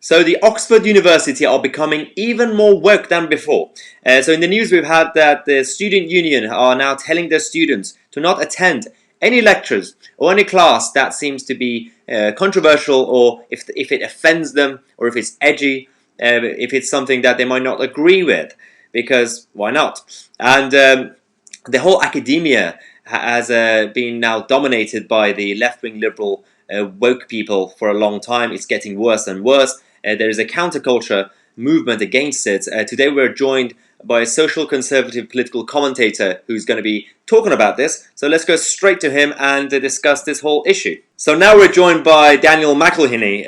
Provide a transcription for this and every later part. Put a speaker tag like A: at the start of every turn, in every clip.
A: So the Oxford University are becoming even more woke than before. So in the news we've had that the student union are now telling their students to not attend any lectures or any class that seems to be controversial, or if it offends them, or if it's edgy, if it's something that they might not agree with, because why not? And the whole academia has been now dominated by the left-wing liberal woke people for a long time. It's getting worse and worse. There is a counterculture movement against it. Today we're joined by a social conservative political commentator who's going to be talking about this. So let's go straight to him and discuss this whole issue. So now we're joined by Daniel McElhinney,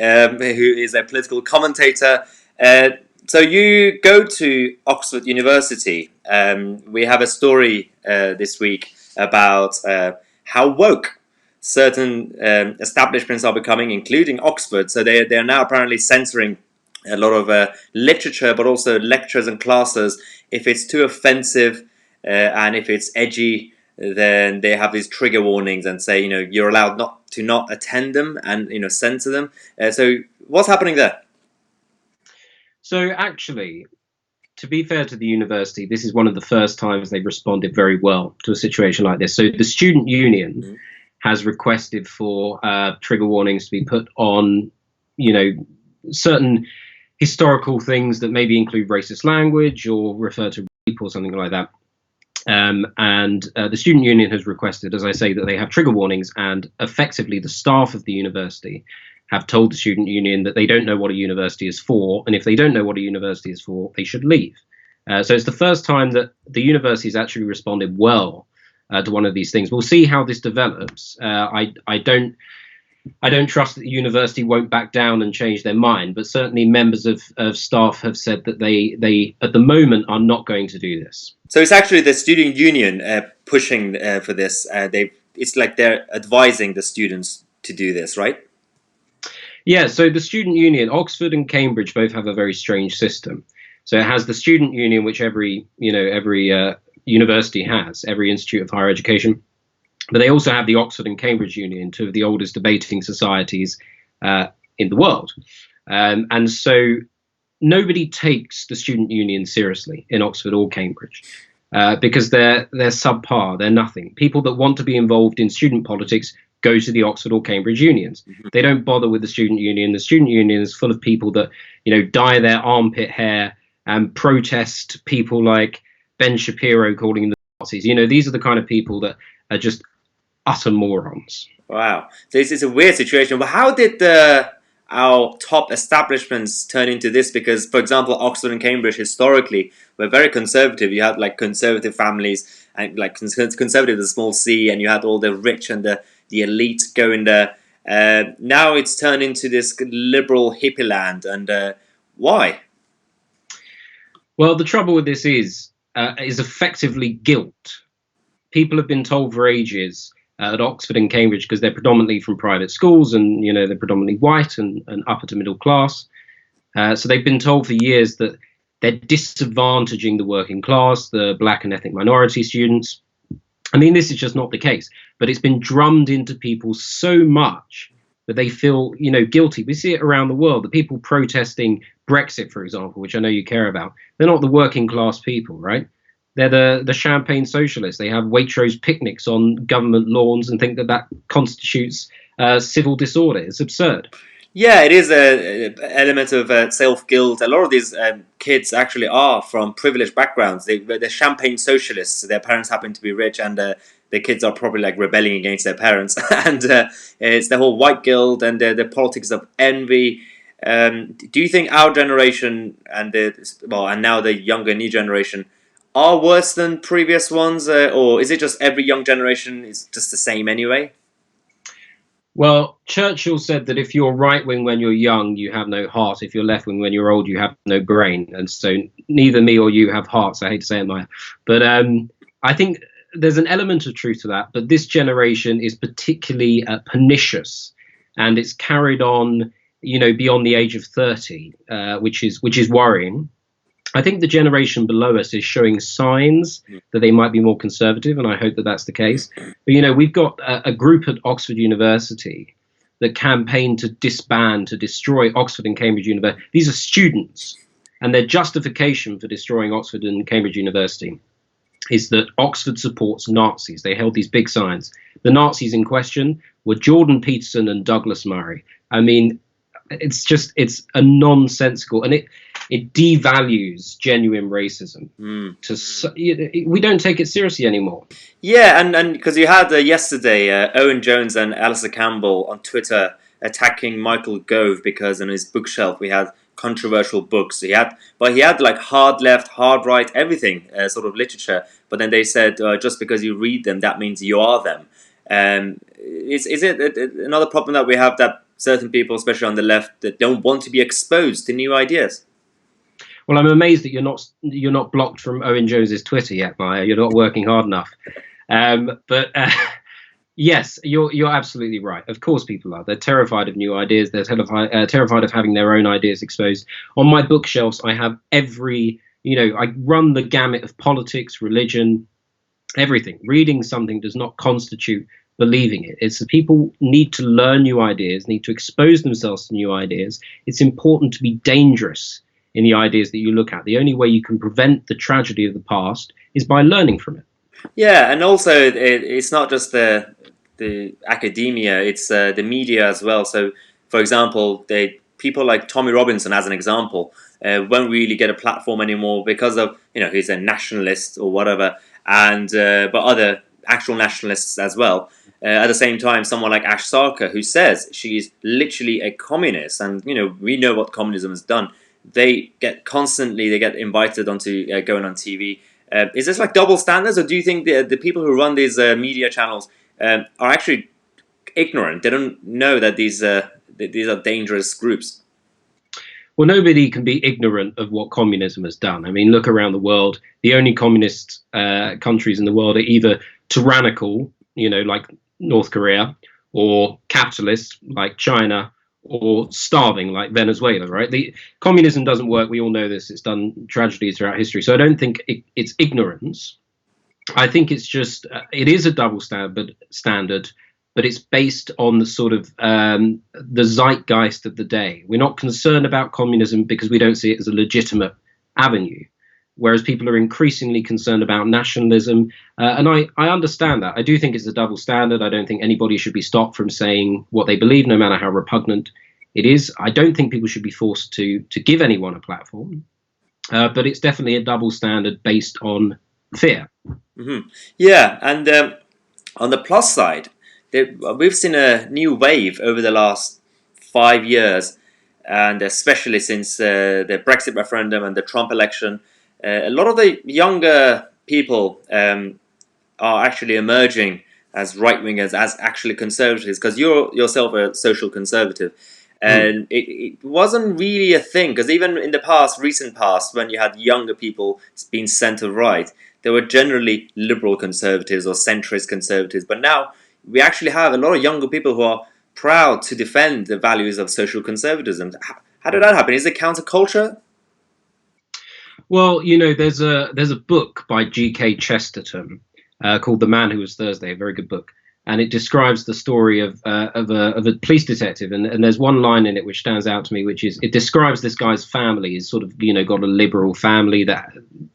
A: who is a political commentator. So you go to Oxford University. We have a story this week about how woke certain establishments are becoming, including Oxford. So they're now apparently censoring a lot of literature, but also lectures and classes. If it's too offensive and if it's edgy, then they have these trigger warnings and say, you're allowed not to attend them and censor them. So what's happening there?
B: So actually, to be fair to the university, this is one of the first times they've responded very well to a situation like this. So the student union has requested for trigger warnings to be put on, certain historical things that maybe include racist language or refer to rape or something like that. And the student union has requested, as I say, that they have trigger warnings, and effectively the staff of the university have told the student union that they don't know what a university is for, and if they don't know what a university is for, they should leave. So it's the first time that the university has actually responded well to one of these things. We'll see how this develops. I don't trust that the university won't back down and change their mind, but certainly members of staff have said that they at the moment are not going to do this.
A: So it's actually the student union pushing for this. It's like they're advising the students to do this, right?
B: Yeah, so the student union, Oxford and Cambridge both have a very strange system. So it has the student union, which every university has, every institute of higher education. But they also have the Oxford and Cambridge Union, two of the oldest debating societies in the world. And so nobody takes the student union seriously in Oxford or Cambridge because they're subpar, they're nothing. People that want to be involved in student politics go to the Oxford or Cambridge unions. They don't bother with the student union. The student union is full of people that, dye their armpit hair and protest people like Ben Shapiro calling them Nazis. These are the kind of people that are just utter morons.
A: Wow. This is a weird situation. But how did our top establishments turn into this? Because, for example, Oxford and Cambridge historically were very conservative. You had like conservative families, and like conservative, the small c, and you had all the rich and the elite going there. Now it's turned into this liberal hippie land. And why?
B: Well, the trouble with this is effectively guilt. People have been told for ages at Oxford and Cambridge, because they're predominantly from private schools and, they're predominantly white and upper to middle class. So they've been told for years that they're disadvantaging the working class, the black and ethnic minority students. I mean, this is just not the case, but it's been drummed into people so much that they feel, guilty. We see it around the world. The people protesting Brexit, for example, which I know you care about, they're not the working class people, right? They're the champagne socialists. They have Waitrose picnics on government lawns and think that constitutes civil disorder. It's absurd.
A: Yeah, it is an element of self-guilt. A lot of these kids actually are from privileged backgrounds. They're champagne socialists. Their parents happen to be rich, and the kids are probably like rebelling against their parents. And it's the whole white guilt and the politics of envy. Do you think our generation and now the younger new generation are worse than previous ones, or is it just every young generation is just the same anyway?
B: Well, Churchill said that if you're right-wing when you're young, you have no heart. If you're left-wing when you're old, you have no brain. And so neither me or you have hearts. I hate to say it, Maya. But I think there's an element of truth to that. But this generation is particularly pernicious, and it's carried on, beyond the age of 30, which is worrying. I think the generation below us is showing signs that they might be more conservative, and I hope that that's the case. But, we've got a group at Oxford University that campaign to disband, to destroy Oxford and Cambridge University. These are students, and their justification for destroying Oxford and Cambridge University is that Oxford supports Nazis. They held these big signs. The Nazis in question were Jordan Peterson and Douglas Murray. I mean, it's a nonsensical, and it devalues genuine racism. We don't take it seriously anymore.
A: Yeah, and because you had yesterday Owen Jones and Alistair Campbell on Twitter attacking Michael Gove because on his bookshelf we had controversial books. He had like hard left, hard right, everything sort of literature. But then they said just because you read them, that means you are them. Is it another problem that we have, that certain people, especially on the left, that don't want to be exposed to new ideas?
B: Well, I'm amazed that you're not blocked from Owen Jones's Twitter yet, Maya. You're not working hard enough. But yes, you're absolutely right. Of course, people are. They're terrified of new ideas. They're terrified of having their own ideas exposed. On my bookshelves, I have I run the gamut of politics, religion, everything. Reading something does not constitute believing it. It's that people need to learn new ideas, need to expose themselves to new ideas. It's important to be dangerous in the ideas that you look at. The only way you can prevent the tragedy of the past is by learning from it.
A: Yeah, and also it's not just the academia; it's the media as well. So, for example, people like Tommy Robinson, as an example, won't really get a platform anymore because of he's a nationalist or whatever, and but other actual nationalists as well. At the same time, someone like Ash Sarkar, who says she's literally a communist, and we know what communism has done. They get invited onto going on TV. Is this like double standards, or do you think the people who run these media channels are actually ignorant? They don't know that these are dangerous groups.
B: Well, nobody can be ignorant of what communism has done. I mean, look around the world. The only communist countries in the world are either tyrannical, like North Korea, or capitalist, like China, or starving, like Venezuela, right? Communism doesn't work. We all know this. It's done tragedies throughout history. So I don't think it's ignorance. I think it's just, it is a double standard, but it's based on the sort of the zeitgeist of the day. We're not concerned about communism because we don't see it as a legitimate avenue, whereas people are increasingly concerned about nationalism. And I understand that. I do think it's a double standard. I don't think anybody should be stopped from saying what they believe, no matter how repugnant it is. I don't think people should be forced to give anyone a platform. But it's definitely a double standard based on fear.
A: Mm-hmm. Yeah, and on the plus side, we've seen a new wave over the last 5 years, and especially since the Brexit referendum and the Trump election. A lot of the younger people are actually emerging as right wingers, as actually conservatives, because you're yourself a social conservative. And it wasn't really a thing, because even in the recent past, when you had younger people being centre right, they were generally liberal conservatives or centrist conservatives. But now we actually have a lot of younger people who are proud to defend the values of social conservatism. How did that happen? Is it counterculture?
B: Well, there's a book by G.K. Chesterton called The Man Who Was Thursday, a very good book, and it describes the story of a police detective, and there's one line in it which stands out to me, which is it describes this guy's family. He's sort of got a liberal family that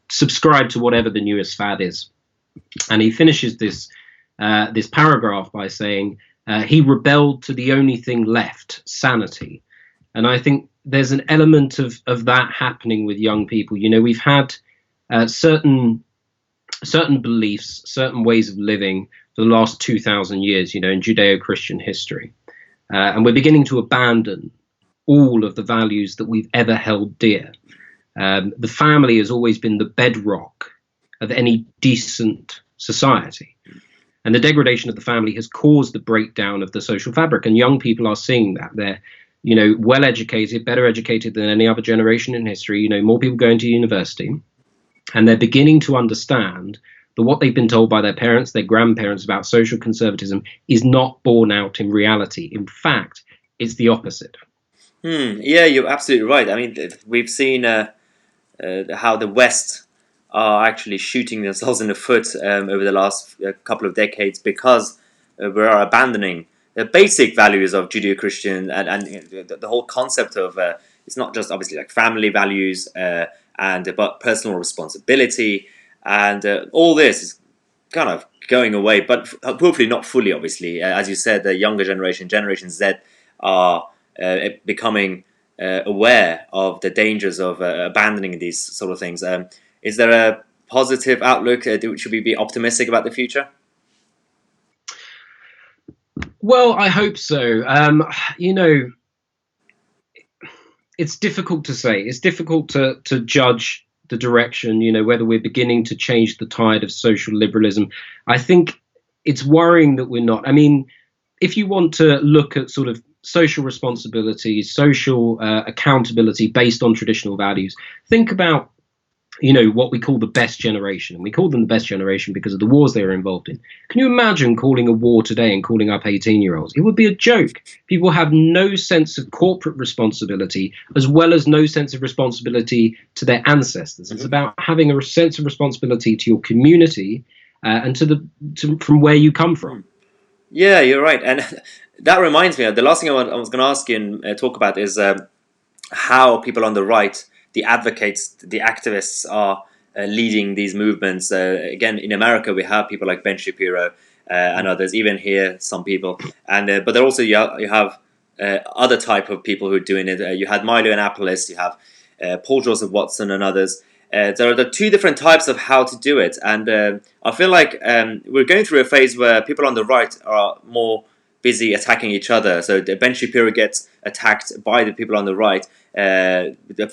B: subscribe to whatever the newest fad is, and he finishes this paragraph by saying he rebelled to the only thing left, sanity. And I think there's an element of that happening with young people. We've had certain beliefs, certain ways of living for the last 2,000 years, in Judeo-Christian history. And we're beginning to abandon all of the values that we've ever held dear. The family has always been the bedrock of any decent society. And the degradation of the family has caused the breakdown of the social fabric. And young people are seeing that. They're well educated, better educated than any other generation in history, more people going to university, and they're beginning to understand that what they've been told by their parents, their grandparents about social conservatism is not borne out in reality. In fact, it's the opposite.
A: Yeah, you're absolutely right. I mean, we've seen how the West are actually shooting themselves in the foot over the last couple of decades because we are abandoning the basic values of Judeo-Christian and the whole concept of it's not just obviously like family values but personal responsibility and all this is kind of going away, but hopefully not fully. Obviously, as you said, the younger generation, Generation Z, are becoming aware of the dangers of abandoning these sort of things. Is there a positive outlook? Should we be optimistic about the future?
B: Well, I hope so. You know, it's difficult to say. It's difficult to judge the direction, you know, whether we're beginning to change the tide of social liberalism. I think it's worrying that we're not. I mean, if you want to look at sort of social responsibility, social accountability based on traditional values, think about, you know, what we call the best generation. And we call them the best generation because of the wars they were involved in. Can you imagine calling a war today and calling up 18-year-olds? It would be a joke. People have no sense of corporate responsibility as well as no sense of responsibility to their ancestors. It's about having a sense of responsibility to your community and from where you come from.
A: Yeah, you're right. And that reminds me, the last thing I was going to ask you and talk about is how people on the right, the advocates, the activists are leading these movements. Again, in America, we have people like Ben Shapiro and others, even here, some people. And but there also you have other type of people who are doing it. You had Milo Yiannopoulos, you have Paul Joseph Watson and others. There are the two different types of how to do it. And I feel like we're going through a phase where people on the right are more busy attacking each other. So Ben Shapiro gets attacked by the people on the right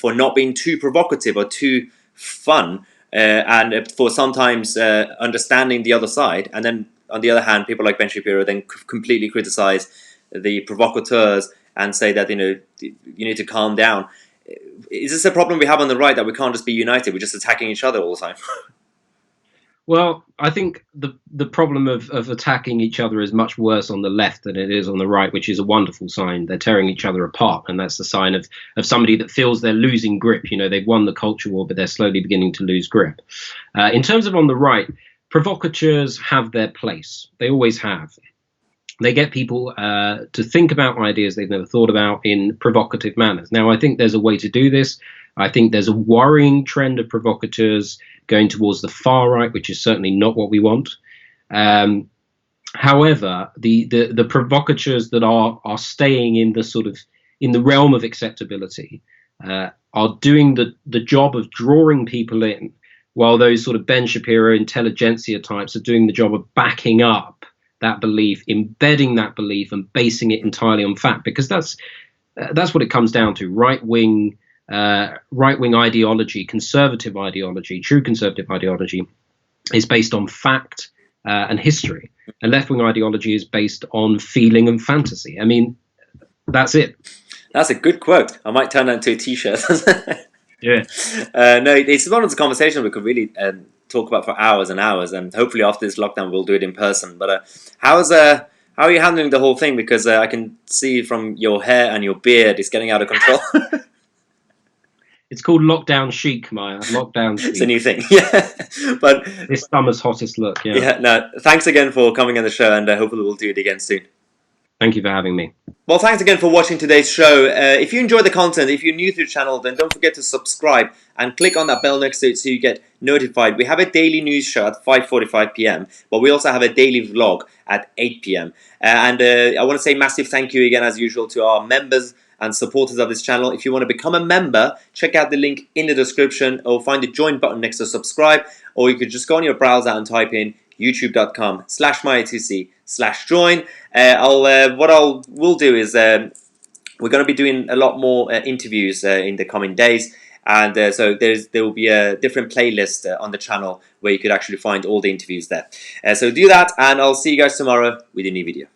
A: for not being too provocative or too fun, and for sometimes understanding the other side. And then on the other hand, people like Ben Shapiro then completely criticize the provocateurs and say that, you know, you need to calm down. Is this a problem we have on the right, that we can't just be united? We're just attacking each other all the time.
B: Well, I think the problem of attacking each other is much worse on the left than it is on the right, which is a wonderful sign. They're tearing each other apart, and that's the sign of somebody that feels they're losing grip. You know, they've won the culture war, but they're slowly beginning to lose grip. In terms of on the right, provocateurs have their place. They always have. They get people to think about ideas they've never thought about in provocative manners. Now, I think there's a way to do this. I think there's a worrying trend of provocateurs going towards the far right, which is certainly not what we want. However, the provocateurs that are staying in the sort of in the realm of acceptability are doing the job of drawing people in, while those sort of Ben Shapiro intelligentsia types are doing the job of backing up that belief, embedding that belief, and basing it entirely on fact, because that's what it comes down to. Right-wing ideology, conservative ideology, true conservative ideology is based on fact and history, and left-wing ideology is based on feeling and fantasy. I mean, that's it.
A: That's a good quote. I might turn that into a t-shirt.
B: Yeah.
A: No, it's one of the conversations we could really talk about for hours and hours, and hopefully after this lockdown we'll do it in person. But how are you handling the whole thing? Because I can see from your hair and your beard it's getting out of control.
B: It's called lockdown chic, Maya. Lockdown chic.
A: It's a new thing. Yeah. But
B: this summer's hottest look. Yeah.
A: Yeah. No. Thanks again for coming on the show, and hopefully we'll do it again soon.
B: Thank you for having me.
A: Well, thanks again for watching today's show. If you enjoy the content, if you're new to the channel, then don't forget to subscribe and click on that bell next to it so you get notified. We have a daily news show at 5:45 p.m, but we also have a daily vlog at 8 p.m. And I want to say massive thank you again, as usual, to our members and supporters of this channel. If you want to become a member, check out the link in the description, or find the join button next to subscribe, or you could just go on your browser and type in youtube.com/mytc/join. What we'll do is we're going to be doing a lot more interviews in the coming days, and so there will be a different playlist on the channel where you could actually find all the interviews there. So do that, and I'll see you guys tomorrow with a new video.